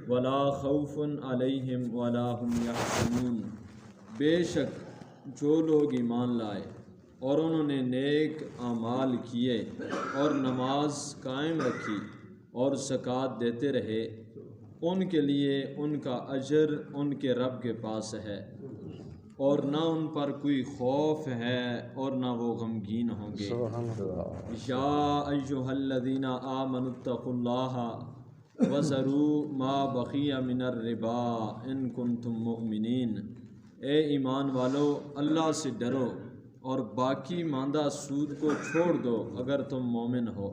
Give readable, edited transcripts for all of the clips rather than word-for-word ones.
ولا خوف علیہم ولا هم یحزنون، بے شک جو لوگ ایمان لائے اور انہوں نے نیک اعمال کیے اور نماز قائم رکھی اور زکوٰۃ دیتے رہے، ان کے لیے ان کا اجر ان کے رب کے پاس ہے، اور نہ ان پر کوئی خوف ہے اور نہ وہ غمگین ہوں گے۔ یا ایھا الذین آمنوا اتقوا اللہ وذروا ما بقی من الربا ان کنتم مؤمنین، اے ایمان والو اللہ سے ڈرو اور باقی ماندہ سود کو چھوڑ دو اگر تم مومن ہو۔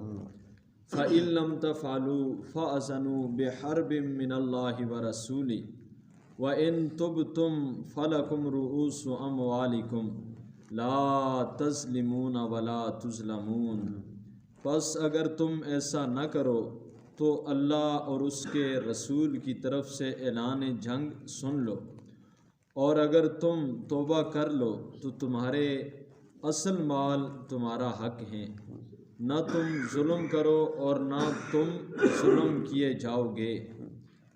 فَإِن لَّمْ تَفْعَلُوا فَأْذَنُوا بِحَرْبٍ مِّنَ اللَّهِ وَرَسُولِهِ وَإِن تُبْتُمْ فَلَكُمْ رُءُوسُ أَمْوَالِكُمْ لَا تَظْلِمُونَ وَلَا تُظْلَمُونَ، پس اگر تم ایسا نہ کرو تو اللہ اور اس کے رسول کی طرف سے اعلان جنگ سن لو، اور اگر تم توبہ کر لو تو تمہارے اصل مال تمہارا حق ہیں، نہ تم ظلم کرو اور نہ تم ظلم کیے جاؤ گے۔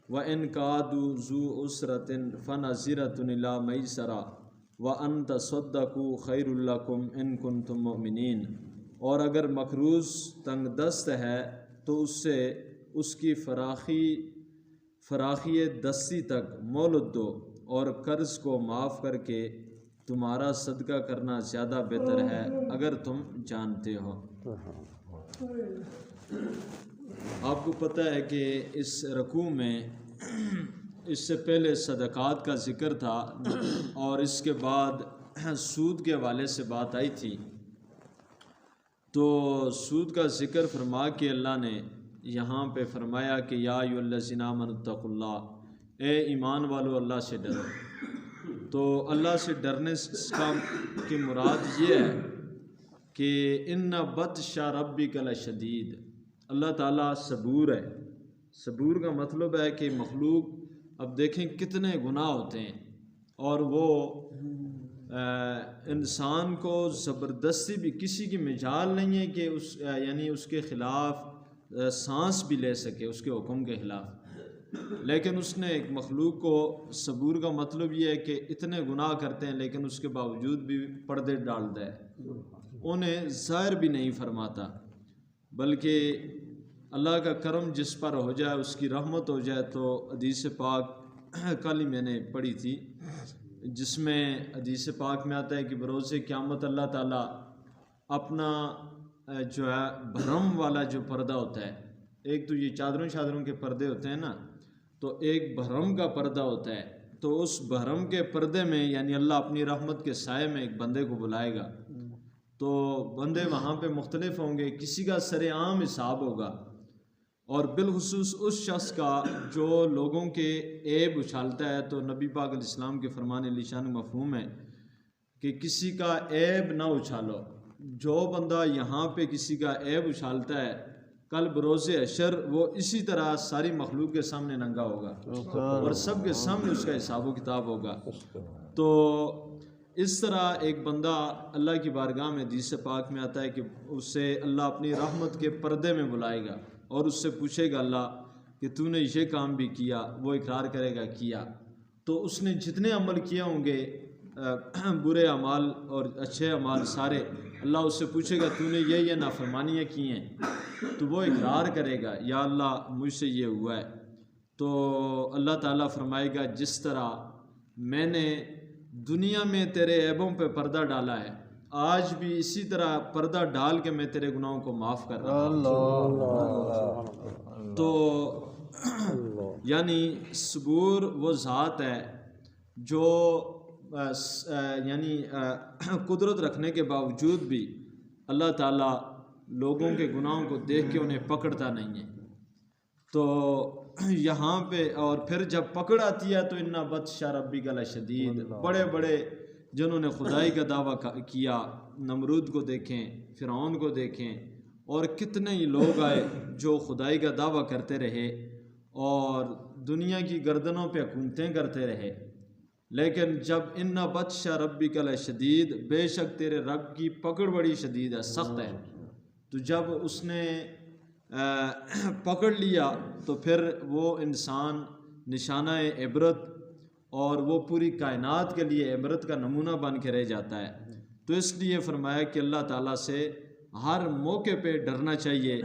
وَإِن كَادُوا ذُو عُسْرَةٍ فَنَظِرَةٌ إِلَىٰ مَيْسَرَةٍ وَأَن تَصَدَّقُوا خَيْرٌ لَّكُمْ إِن كُنتُم مُّؤْمِنِينَ، اور اگر مقروض تنگ دست ہے تو اس سے اس کی فراخی دستی تک مہلت دو، اور قرض کو معاف کر کے تمہارا صدقہ کرنا زیادہ بہتر ہے اگر تم جانتے ہو۔ آپ کو پتہ ہے کہ اس رکوع میں اس سے پہلے صدقات کا ذکر تھا اور اس کے بعد سود کے حوالے سے بات آئی تھی، تو سود کا ذکر فرما کے اللہ نے یہاں پہ فرمایا کہ یا ایھا الذین آمنوا اتقوا اللہ، اے ایمان والو اللہ سے ڈرو۔ تو اللہ سے ڈرنے کی مراد یہ ہے کہ ان بطش ربک لشدید، اللہ تعالیٰ صبور ہے۔ صبور کا مطلب ہے کہ مخلوق، اب دیکھیں کتنے گناہ ہوتے ہیں اور وہ انسان کو زبردستی بھی کسی کی مجال نہیں ہے کہ اس کے خلاف سانس بھی لے سکے اس کے حکم کے خلاف، لیکن اس نے ایک مخلوق کو، صبور کا مطلب یہ ہے کہ اتنے گناہ کرتے ہیں لیکن اس کے باوجود بھی پردے ڈالتا ہے، انہیں ظاہر بھی نہیں فرماتا، بلکہ اللہ کا کرم جس پر ہو جائے، اس کی رحمت ہو جائے۔ تو حدیث پاک کل ہی میں نے پڑھی تھی، جس میں حدیث پاک میں آتا ہے کہ بروز قیامت اللہ تعالیٰ اپنا جو ہے بھرم والا جو پردہ ہوتا ہے، ایک تو یہ چادروں کے پردے ہوتے ہیں نا، تو ایک بھرم کا پردہ ہوتا ہے، تو اس بھرم کے پردے میں یعنی اللہ اپنی رحمت کے سائے میں ایک بندے کو بلائے گا، تو بندے وہاں پہ مختلف ہوں گے، کسی کا سر عام حساب ہوگا، اور بالخصوص اس شخص کا جو لوگوں کے عیب اچھالتا ہے۔ تو نبی پاک علیہ السلام کے فرمان علی شان مفہوم ہے کہ کسی کا عیب نہ اچھالو، جو بندہ یہاں پہ کسی کا عیب اچھالتا ہے کل بروز حشر وہ اسی طرح ساری مخلوق کے سامنے ننگا ہوگا اور سب کے سامنے اس کا حساب و کتاب ہوگا۔ تو اس طرح ایک بندہ اللہ کی بارگاہ میں، حدیث پاک میں آتا ہے کہ اسے اللہ اپنی رحمت کے پردے میں بلائے گا اور اس سے پوچھے گا اللہ کہ تو نے یہ کام بھی کیا، وہ اقرار کرے گا کیا، تو اس نے جتنے عمل کیے ہوں گے، برے اعمال اور اچھے اعمال سارے، اللہ اس سے پوچھے گا تو نے یہ نافرمانیاں کی ہیں، تو وہ اقرار کرے گا یا اللہ مجھ سے یہ ہوا ہے، تو اللہ تعالیٰ فرمائے گا جس طرح میں نے دنیا میں تیرے عیبوں پہ پردہ ڈالا ہے، آج بھی اسی طرح پردہ ڈال کے میں تیرے گناہوں کو معاف کر رہا ہوں۔ تو یعنی صبور وہ ذات ہے جو یعنی قدرت رکھنے کے باوجود بھی اللہ تعالیٰ لوگوں کے گناہوں کو دیکھ کے انہیں پکڑتا نہیں ہے۔ تو یہاں پہ اور پھر جب پکڑ آتی ہے تو ان بطش ربک لشدید، بڑے بڑے جنہوں نے خدائی کا دعویٰ کیا، نمرود کو دیکھیں، فرعون کو دیکھیں، اور کتنے ہی لوگ آئے جو خدائی کا دعویٰ کرتے رہے اور دنیا کی گردنوں پہ حکومتیں کرتے رہے، لیکن جب ان بطش ربک لشدید، بے شک تیرے رب کی پکڑ بڑی شدید ہے، سخت ہے، تو جب اس نے پکڑ لیا تو پھر وہ انسان نشانہ عبرت اور وہ پوری کائنات کے لیے عبرت کا نمونہ بن کے رہ جاتا ہے۔ تو اس لیے فرمایا کہ اللہ تعالیٰ سے ہر موقع پہ ڈرنا چاہیے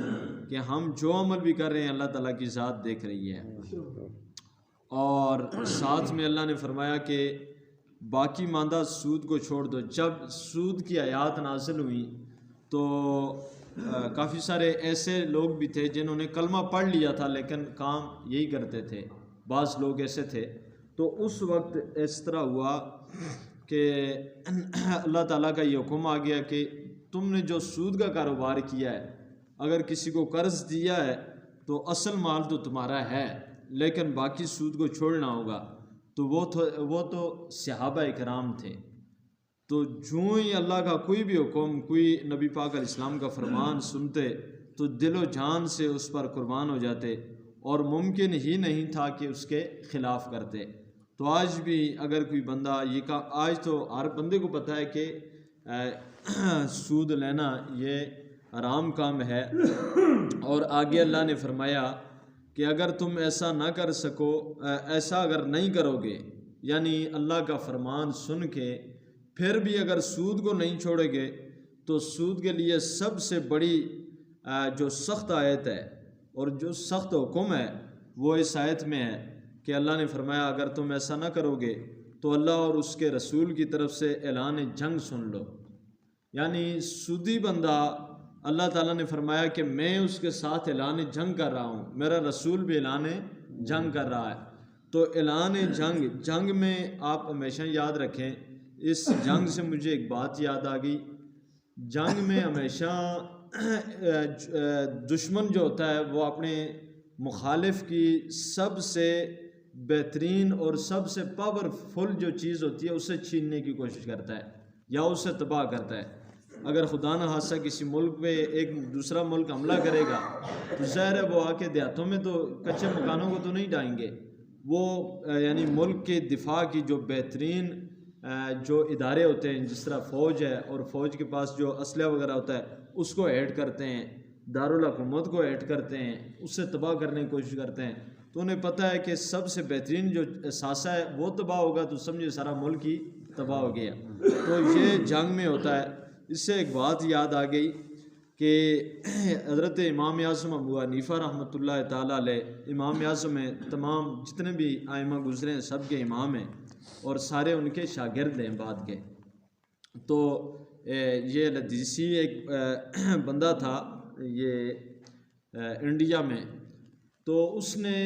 کہ ہم جو عمل بھی کر رہے ہیں اللہ تعالیٰ کی ذات دیکھ رہی ہے۔ اور ساتھ میں اللہ نے فرمایا کہ باقی ماندہ سود کو چھوڑ دو۔ جب سود کی آیات نازل ہوئیں تو کافی سارے ایسے لوگ بھی تھے جنہوں نے کلمہ پڑھ لیا تھا لیکن کام یہی کرتے تھے، بعض لوگ ایسے تھے۔ تو اس وقت اس طرح ہوا کہ اللہ تعالیٰ کا یہ حکم آ گیا کہ تم نے جو سود کا کاروبار کیا ہے، اگر کسی کو قرض دیا ہے تو اصل مال تو تمہارا ہے لیکن باقی سود کو چھوڑنا ہوگا۔ تو وہ تو صحابہ اکرام تھے۔ تو جو ہی اللہ کا کوئی بھی حکم، کوئی نبی پاک علیہ السلام کا فرمان سنتے تو دل و جان سے اس پر قربان ہو جاتے اور ممکن ہی نہیں تھا کہ اس کے خلاف کرتے۔ تو آج بھی اگر کوئی بندہ آج تو ہر بندے کو پتہ ہے کہ سود لینا یہ حرام کام ہے، اور آگے اللہ نے فرمایا کہ اگر تم ایسا نہ کر سکو، ایسا اگر نہیں کرو گے، یعنی اللہ کا فرمان سن کے پھر بھی اگر سود کو نہیں چھوڑے گے تو سود کے لیے سب سے بڑی جو سخت آیت ہے اور جو سخت حکم ہے وہ اس آیت میں ہے کہ اللہ نے فرمایا اگر تم ایسا نہ کرو گے تو اللہ اور اس کے رسول کی طرف سے اعلان جنگ سن لو۔ یعنی سودی بندہ، اللہ تعالیٰ نے فرمایا کہ میں اس کے ساتھ اعلان جنگ کر رہا ہوں، میرا رسول بھی اعلان جنگ کر رہا ہے۔ تو اعلان جنگ میں آپ ہمیشہ یاد رکھیں، اس جنگ سے مجھے ایک بات یاد آ گئی، جنگ میں ہمیشہ دشمن جو ہوتا ہے وہ اپنے مخالف کی سب سے بہترین اور سب سے پاورفل جو چیز ہوتی ہے اسے چھیننے کی کوشش کرتا ہے یا اسے تباہ کرتا ہے۔ اگر خدا نہ خواستہ کسی ملک پہ ایک دوسرا ملک حملہ کرے گا تو ظاہر ہے وہ آ کے دیہاتوں میں تو کچے مکانوں کو تو نہیں ڈھائیں گے، وہ یعنی ملک کے دفاع کی جو بہترین جو ادارے ہوتے ہیں جس طرح فوج ہے اور فوج کے پاس جو اسلحہ وغیرہ ہوتا ہے اس کو ایڈ کرتے ہیں، دارالحکومت کو ایڈ کرتے ہیں، اس سے تباہ کرنے کی کوشش کرتے ہیں۔ تو انہیں پتہ ہے کہ سب سے بہترین جو اثاثہ ہے وہ تباہ ہوگا تو سمجھے سارا ملک ہی تباہ ہو گیا۔ تو یہ جنگ میں ہوتا ہے۔ اس سے ایک بات یاد آ گئی کہ حضرت امام اعظم ابو حنیفہ رحمۃ اللہ تعالیٰ علیہ، امام اعظم ہیں، تمام جتنے بھی ائمہ گزرے ہیں سب کے امام ہیں اور سارے ان کے شاگرد ہیں بعد کے۔ تو یہ لدیسی ایک بندہ تھا یہ انڈیا میں، تو اس نے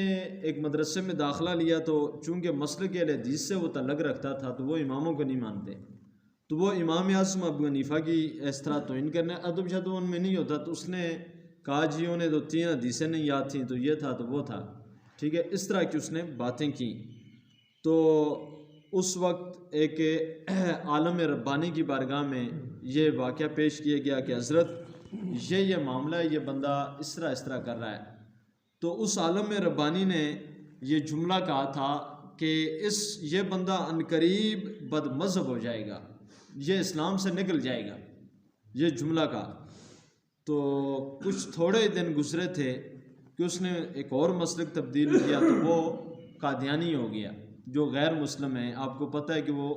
ایک مدرسے میں داخلہ لیا، تو چونکہ مسلک اہل حدیث سے وہ تعلق رکھتا تھا تو وہ اماموں کو نہیں مانتے، تو وہ امام اعظم ابو حنیفہ کی اس طرح توہین کرنے، ادب شدب ان میں نہیں ہوتا، تو اس نے کہا جی انہیں تو 3 حدیثیں نہیں یاد تھیں تو یہ تھا تو وہ تھا، ٹھیک ہے، اس طرح کی اس نے باتیں کی۔ تو اس وقت ایک عالم ربانی کی بارگاہ میں یہ واقعہ پیش کیا گیا کہ حضرت یہ معاملہ ہے، یہ بندہ اس طرح کر رہا ہے۔ تو اس عالم ربانی نے یہ جملہ کہا تھا کہ یہ بندہ عنقریب بد مذہب ہو جائے گا، یہ اسلام سے نکل جائے گا، یہ جملہ کہا۔ تو کچھ تھوڑے دن گزرے تھے کہ اس نے ایک اور مسلک تبدیل کیا، تو وہ قادیانی ہو گیا، جو غیر مسلم ہیں۔ آپ کو پتہ ہے کہ وہ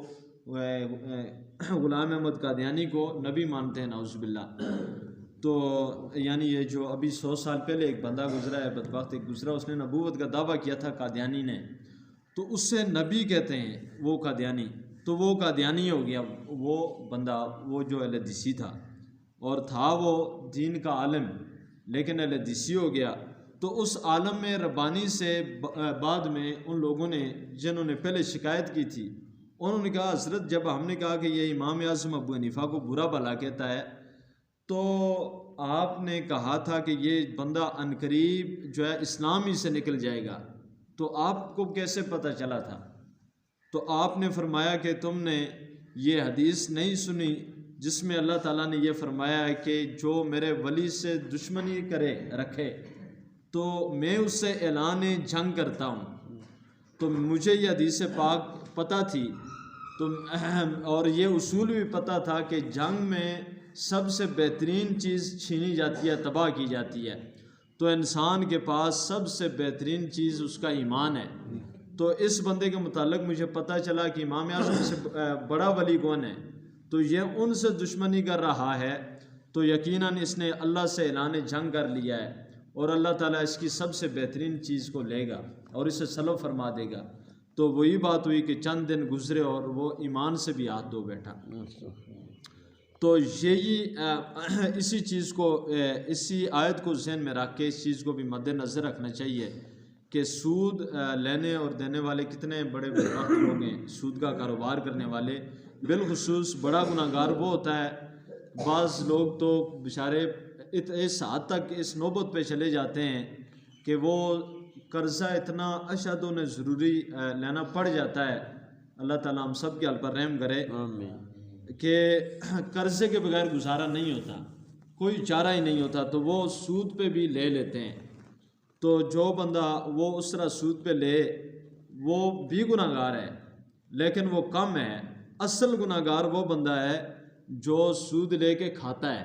غلام احمد قادیانی کو نبی مانتے ہیں، نعوذ باللہ۔ تو یعنی یہ جو ابھی 100 سال پہلے ایک بندہ گزرا ہے بدبخت، ایک گزرا، اس نے نبوت کا دعویٰ کیا تھا قادیانی نے، تو اس سے نبی کہتے ہیں وہ قادیانی، تو وہ قادیانی ہو گیا وہ بندہ، وہ جو اہل حدیثی تھا، اور تھا وہ دین کا عالم لیکن اہل حدیثی ہو گیا۔ تو اس عالم میں ربانی سے بعد میں ان لوگوں نے جنہوں نے پہلے شکایت کی تھی، انہوں نے کہا حضرت جب ہم نے کہا کہ یہ امام اعظم ابو حنیفہ کو برا بھلا کہتا ہے تو آپ نے کہا تھا کہ یہ بندہ عنقریب جو ہے اسلام ہی سے نکل جائے گا، تو آپ کو کیسے پتہ چلا تھا؟ تو آپ نے فرمایا کہ تم نے یہ حدیث نہیں سنی جس میں اللہ تعالیٰ نے یہ فرمایا ہے کہ جو میرے ولی سے دشمنی رکھے تو میں اس سے اعلان جنگ کرتا ہوں۔ تو مجھے یہ حدیث پاک پتہ تھی، تو اور یہ اصول بھی پتہ تھا کہ جنگ میں سب سے بہترین چیز چھینی جاتی ہے، تباہ کی جاتی ہے۔ تو انسان کے پاس سب سے بہترین چیز اس کا ایمان ہے۔ تو اس بندے کے متعلق مجھے پتہ چلا کہ امام اعظم سے بڑا ولی کون ہے، تو یہ ان سے دشمنی کر رہا ہے، تو یقیناً اس نے اللہ سے اعلان جنگ کر لیا ہے، اور اللہ تعالیٰ اس کی سب سے بہترین چیز کو لے گا اور اسے سلب فرما دے گا۔ تو وہی بات ہوئی کہ چند دن گزرے اور وہ ایمان سے بھی ہاتھ دھو بیٹھا۔ تو یہی اسی چیز کو، اسی آیت کو ذہن میں رکھ کے اس چیز کو بھی مد نظر رکھنا چاہیے کہ سود لینے اور دینے والے کتنے بڑے بدبخت لوگ ہیں۔ سود کا کاروبار کرنے والے، بالخصوص بڑا گناہ گار وہ ہوتا ہے۔ بعض لوگ تو بیچارے اس حد تک اس نوبت پہ چلے جاتے ہیں کہ وہ قرضہ اتنا اشد انہیں ضروری لینا پڑ جاتا ہے۔ اللہ تعالیٰ ہم سب کے حال پر رحم کرے کہ قرضے کے بغیر گزارا نہیں ہوتا، کوئی چارہ ہی نہیں ہوتا، تو وہ سود پہ بھی لے لیتے ہیں۔ تو جو بندہ وہ اس طرح سود پہ لے وہ بھی گناہ گار ہے، لیکن وہ کم ہے۔ اصل گناہ گار وہ بندہ ہے جو سود لے کے کھاتا ہے،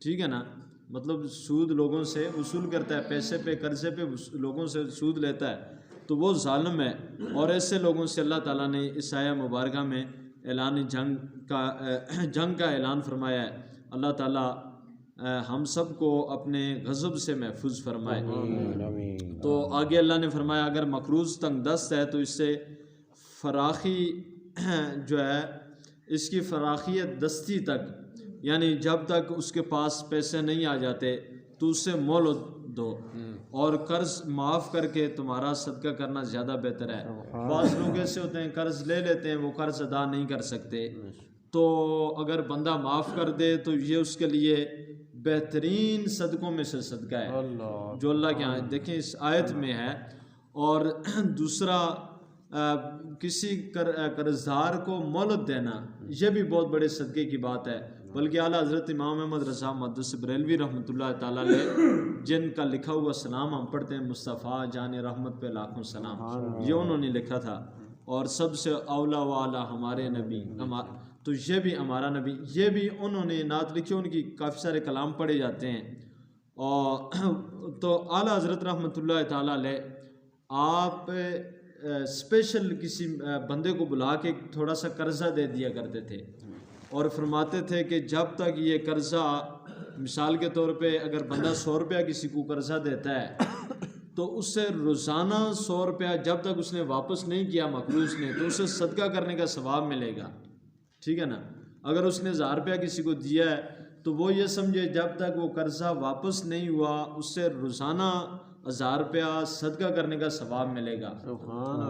ٹھیک ہے نا، مطلب سود لوگوں سے وصول کرتا ہے، پیسے پہ قرضے پہ لوگوں سے سود لیتا ہے، تو وہ ظالم ہے۔ اور ایسے لوگوں سے اللہ تعالیٰ نے اس آیہ مبارکہ میں اعلان جنگ کا اعلان فرمایا ہے۔ اللہ تعالیٰ ہم سب کو اپنے غضب سے محفوظ فرمائے۔ تو آگے اللہ نے فرمایا اگر مقروض تنگ دست ہے تو اس سے فراخی جو ہے، اس کی فراخیت دستی تک، یعنی جب تک اس کے پاس پیسے نہیں آ جاتے تو اس سے مہلت دو، اور قرض معاف کر کے تمہارا صدقہ کرنا زیادہ بہتر ہے۔ بعض لوگ ایسے ہوتے ہیں قرض لے لیتے ہیں، وہ قرض ادا نہیں کر سکتے، تو اگر بندہ معاف کر دے تو یہ اس کے لیے بہترین صدقوں میں سے صدقہ ہے جو اللہ کے ہاں دیکھیں اس آیت میں ہے۔ اور دوسرا کسی قرضدار کو مہلت دینا، یہ بھی بہت بڑے صدقے کی بات ہے۔ بلکہ اعلیٰ حضرت امام احمد رضا محدث بریلوی رحمۃ اللہ تعالیٰ علیہ، جن کا لکھا ہوا سلام ہم پڑھتے ہیں، مصطفیٰ جان رحمت پہ لاکھوں سلام، یہ انہوں نے لکھا تھا، اور سب سے اولا والا ہمارے نبی، تو یہ بھی ہمارا نبی، یہ بھی انہوں نے نعت لکھی، ان کی کافی سارے کلام پڑھے جاتے ہیں۔ اور تو اعلیٰ حضرت رحمۃ اللہ تعالیٰ علیہ آپ اسپیشل کسی بندے کو بلا کے تھوڑا سا قرضہ دے دیا کرتے تھے، اور فرماتے تھے کہ جب تک یہ قرضہ، مثال کے طور پہ اگر بندہ 100 روپیہ کسی کو قرضہ دیتا ہے تو اس سے روزانہ 100 روپیہ جب تک اس نے واپس نہیں کیا مقروض نے، تو اسے صدقہ کرنے کا ثواب ملے گا، ٹھیک ہے نا۔ اگر اس نے 1000 روپیہ کسی کو دیا ہے تو وہ یہ سمجھے جب تک وہ قرضہ واپس نہیں ہوا اس سے روزانہ 1000 روپیہ صدقہ کرنے کا ثواب ملے گا۔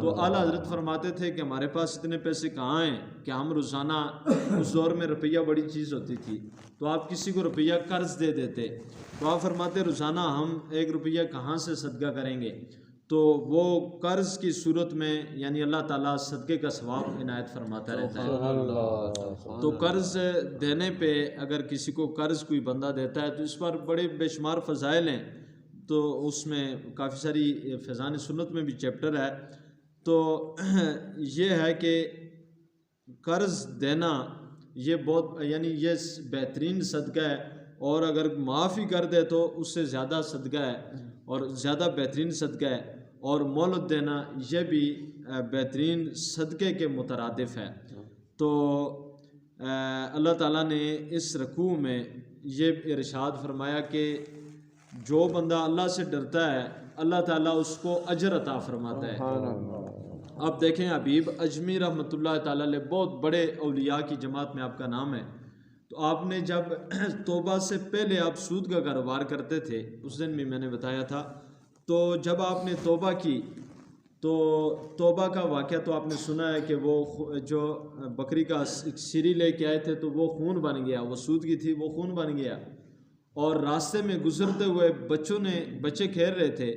تو اعلیٰ حضرت فرماتے تھے کہ ہمارے پاس اتنے پیسے کہاں ہیں کہ ہم روزانہ، اس دور میں روپیہ بڑی چیز ہوتی تھی، تو آپ کسی کو روپیہ قرض دے دیتے، تو آپ فرماتے روزانہ ہم 1 روپیہ کہاں سے صدقہ کریں گے؟ تو وہ قرض کی صورت میں یعنی اللہ تعالیٰ صدقے کا ثواب عنایت فرماتا رہتا ہے۔ تو قرض دینے پہ اگر کسی کو قرض کوئی بندہ دیتا ہے تو اس پر بڑے بے شمار فضائل ہیں، تو اس میں کافی ساری فیضان سنت میں بھی چیپٹر ہے۔ تو یہ ہے کہ قرض دینا یہ بہت، یعنی یہ بہترین صدقہ ہے، اور اگر معاف ہی کر دے تو اس سے زیادہ صدقہ ہے اور زیادہ بہترین صدقہ ہے، اور مہلت دینا یہ بھی بہترین صدقے کے مترادف ہے۔ تو اللہ تعالیٰ نے اس رکوع میں یہ ارشاد فرمایا کہ جو بندہ اللہ سے ڈرتا ہے اللہ تعالیٰ اس کو اجر عطا فرماتا ہے۔ اب دیکھیں حبیب اجمی رحمۃ اللہ تعالیٰ علیہ بہت بڑے اولیاء کی جماعت میں آپ کا نام ہے، تو آپ نے جب توبہ سے پہلے آپ سود کا کاروبار کرتے تھے، اس دن بھی میں نے بتایا تھا، تو جب آپ نے توبہ کی تو توبہ کا واقعہ تو آپ نے سنا ہے کہ وہ جو بکری کا سری لے کے آئے تھے تو وہ خون بن گیا، وہ سود کی تھی وہ خون بن گیا، اور راستے میں گزرتے ہوئے بچے کھیل رہے تھے،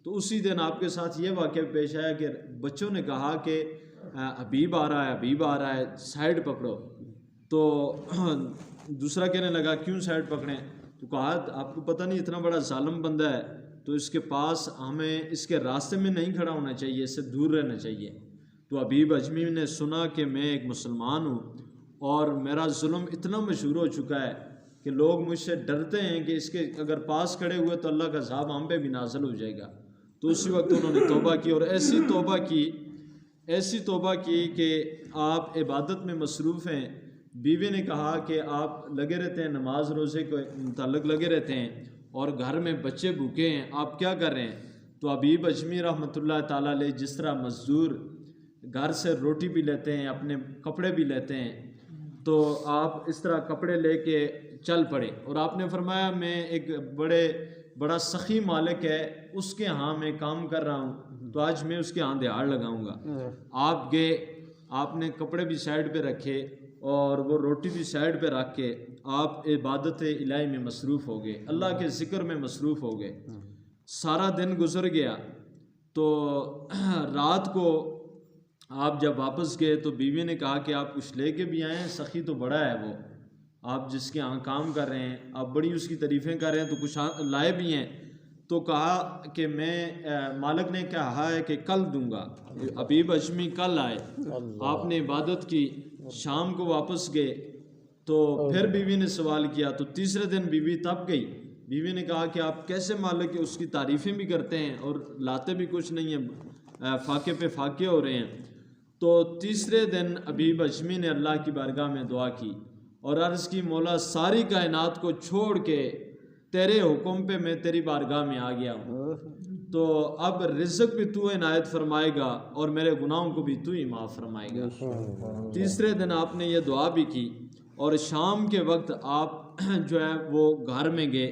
تو اسی دن آپ کے ساتھ یہ واقعہ پیش آیا کہ بچوں نے کہا کہ حبیب آ رہا ہے، حبیب آ رہا ہے، سائیڈ پکڑو۔ تو دوسرا کہنے لگا کیوں سائیڈ پکڑیں؟ تو کہا آپ کو پتہ نہیں اتنا بڑا ظالم بندہ ہے، تو اس کے پاس ہمیں اس کے راستے میں نہیں کھڑا ہونا چاہیے، اس سے دور رہنا چاہیے۔ تو حبیب اجمی نے سنا کہ میں ایک مسلمان ہوں اور میرا ظلم اتنا مشہور ہو چکا ہے کہ لوگ مجھ سے ڈرتے ہیں کہ اس کے اگر پاس کھڑے ہوئے تو اللہ کا عذاب ہم پہ بھی نازل ہو جائے گا. تو اسی وقت انہوں نے توبہ کی، اور ایسی توبہ کی کہ آپ عبادت میں مصروف ہیں. بیوی نے کہا کہ آپ لگے رہتے ہیں نماز روزے کے متعلق لگے رہتے ہیں اور گھر میں بچے بھوکے ہیں، آپ کیا کر رہے ہیں؟ تو حبیب اجمی رحمۃ اللہ تعالیٰ علیہ جس طرح مزدور گھر سے روٹی بھی لیتے ہیں، اپنے کپڑے بھی لیتے ہیں، تو آپ اس طرح کپڑے لے کے چل پڑے. اور آپ نے فرمایا میں ایک بڑا سخی مالک ہے، اس کے ہاں میں کام کر رہا ہوں، تو آج میں اس کے ہاں دہاڑ لگاؤں گا. آپ گئے، آپ نے کپڑے بھی سائڈ پہ رکھے اور وہ روٹی بھی سائڈ پہ رکھ کے آپ عبادت الہی میں مصروف ہو گئے، اللہ کے ذکر میں مصروف ہو گئے. سارا دن گزر گیا، تو رات کو آپ جب واپس گئے تو بیوی نے کہا کہ آپ کچھ لے کے بھی آئے ہیں، سخی تو بڑا ہے وہ، آپ جس کے ہاں کام کر رہے ہیں، آپ بڑی اس کی تعریفیں کر رہے ہیں، تو کچھ لائے بھی ہیں. تو کہا کہ میں مالک نے کہا ہے کہ کل دوں گا. حبیب اجمی کل آئے، آپ نے عبادت کی، شام کو واپس گئے. تو پھر بیوی نے سوال کیا، تو تیسرے دن بیوی تب گئی. بیوی نے کہا کہ آپ کیسے مالک اس کی تعریفیں بھی کرتے ہیں اور لاتے بھی کچھ نہیں ہیں، فاقے پہ فاقے ہو رہے ہیں. تو تیسرے دن حبیب اجمی نے اللہ کی بارگاہ میں دعا کی اور عرض کی مولا ساری کائنات کو چھوڑ کے تیرے حکم پہ میں تیری بارگاہ میں آ گیا ہوں، تو اب رزق بھی تو عنایت فرمائے گا اور میرے گناہوں کو بھی تو ہی معاف فرمائے گا. تیسرے دن آپ نے یہ دعا بھی کی، اور شام کے وقت آپ جو ہے وہ گھر میں گئے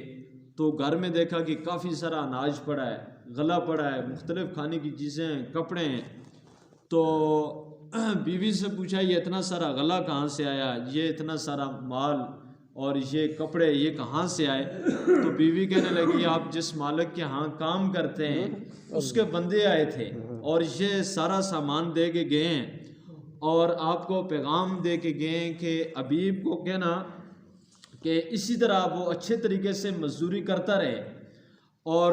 تو گھر میں دیکھا کہ کافی سارا اناج پڑا ہے، غلہ پڑا ہے، مختلف کھانے کی چیزیں ہیں، کپڑے ہیں. تو بیوی سے پوچھا یہ اتنا سارا غلہ کہاں سے آیا، یہ اتنا سارا مال اور یہ کپڑے یہ کہاں سے آئے؟ تو بیوی کہنے لگی آپ جس مالک کے ہاں کام کرتے ہیں اس کے بندے آئے تھے اور یہ سارا سامان دے کے گئے ہیں، اور آپ کو پیغام دے کے گئے ہیں کہ حبیب کو کہنا کہ اسی طرح وہ اچھے طریقے سے مزدوری کرتا رہے. اور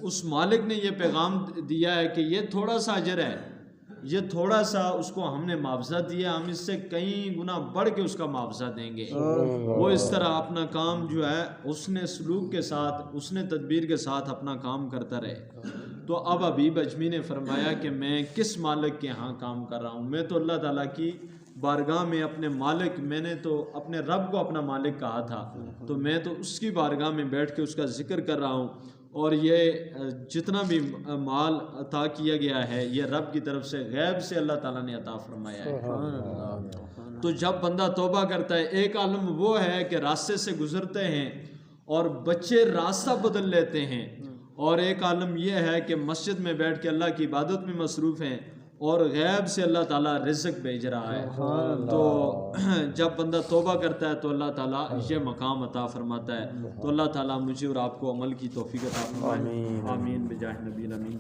اس مالک نے یہ پیغام دیا ہے کہ یہ تھوڑا سا اجر ہے، یہ تھوڑا سا اس کو ہم نے معاوضہ دیا، ہم اس سے کئی گنا بڑھ کے اس کا معاوضہ دیں گے. وہ اس طرح اپنا کام جو ہے اس نے سلوک کے ساتھ، اس نے تدبیر کے ساتھ اپنا کام کرتا رہے. تو اب حبیب اجمی نے فرمایا کہ میں کس مالک کے ہاں کام کر رہا ہوں؟ میں تو اللہ تعالیٰ کی بارگاہ میں اپنے مالک، میں نے تو اپنے رب کو اپنا مالک کہا تھا، تو میں تو اس کی بارگاہ میں بیٹھ کے اس کا ذکر کر رہا ہوں. اور یہ جتنا بھی مال عطا کیا گیا ہے یہ رب کی طرف سے غیب سے اللہ تعالیٰ نے عطا فرمایا ہے. تو جب بندہ توبہ کرتا ہے، ایک عالم وہ ہے کہ راستے سے گزرتے ہیں اور بچے راستہ بدل لیتے ہیں، اور ایک عالم یہ ہے کہ مسجد میں بیٹھ کے اللہ کی عبادت میں مصروف ہیں اور غیب سے اللہ تعالیٰ رزق بھیج رہا ہے. تو جب بندہ توبہ کرتا ہے تو اللہ تعالیٰ یہ مقام عطا فرماتا ہے. تو اللہ تعالیٰ مجھے اور آپ کو عمل کی توفیق عطا فرمائے. آمین بجاہ نبی امین.